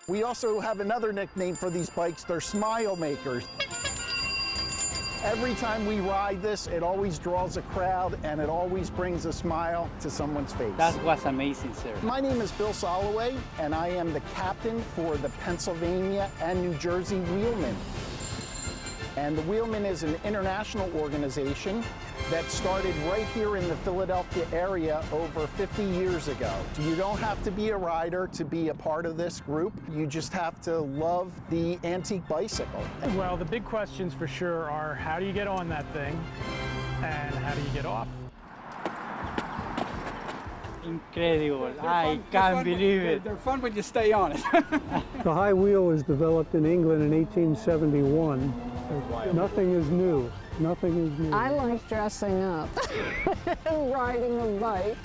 We also have another nickname for these bikes. They're smile makers. Every time we ride this, it always draws a crowd and it always brings a smile to someone's face. That was amazing, sir. My name is Bill Soloway, and I am the captain for the Pennsylvania and New Jersey Wheelmen. And the Wheelmen is an international organization that started right here in the Philadelphia area over 50 years ago. You don't have to be a rider to be a part of this group. You just have to love the antique bicycle. Well, the big questions for sure are how do you get on that thing and how do you get off? Incredible. I can't believe it. They're fun when you stay on it. The high wheel was developed in England in 1871. Nothing is new. Nothing is new. I like dressing up and riding a bike.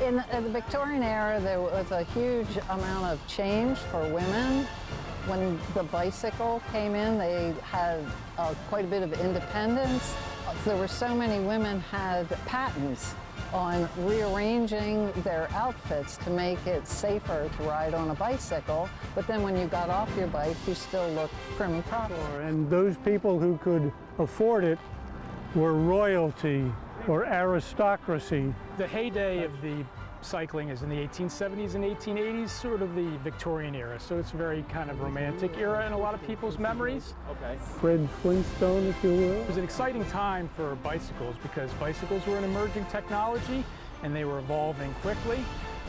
In the Victorian era, there was a huge amount of change for women. When the bicycle came in, they had quite a bit of independence. There were so many women had patents on rearranging their outfits to make it safer to ride on a bicycle, but then when you got off your bike, you still looked prim and proper. And those people who could afford it were royalty or aristocracy. The heyday of the cycling is in the 1870s and 1880s, sort of the Victorian era, so it's a very kind of romantic era in a lot of people's memories. Okay. Fred Flintstone, if you will. It was an exciting time for bicycles because bicycles were an emerging technology and they were evolving quickly.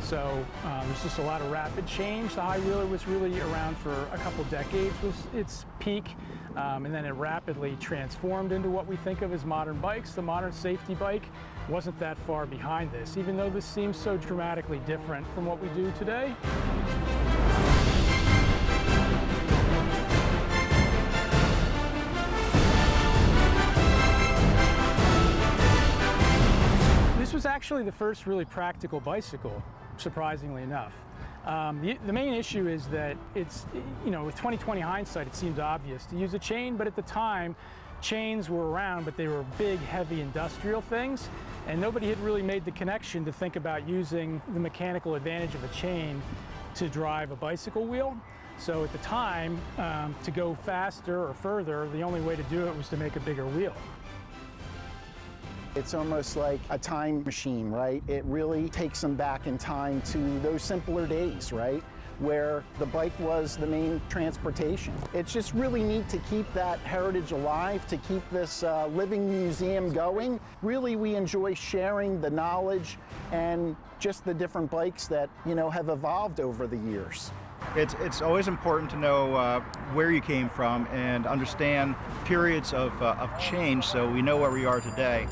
So there's just a lot of rapid change. The high wheeler was really around for a couple decades, was its peak, and then it rapidly transformed into what we think of as modern bikes. The modern safety bike wasn't that far behind this, even though this seems so dramatically different from what we do today. This was actually the first really practical bicycle, surprisingly enough. The main issue is that it's, you know, with 20/20 hindsight, it seems obvious to use a chain, but at the time, chains were around, but they were big, heavy industrial things, and nobody had really made the connection to think about using the mechanical advantage of a chain to drive a bicycle wheel. So at the time, to go faster or further, the only way to do it was to make a bigger wheel. It's almost like a time machine, right? It really takes them back in time to those simpler days, right? Where the bike was the main transportation. It's just really neat to keep that heritage alive, to keep this living museum going. Really, we enjoy sharing the knowledge and just the different bikes that, you know, have evolved over the years. It's always important to know where you came from and understand periods of change so we know where we are today.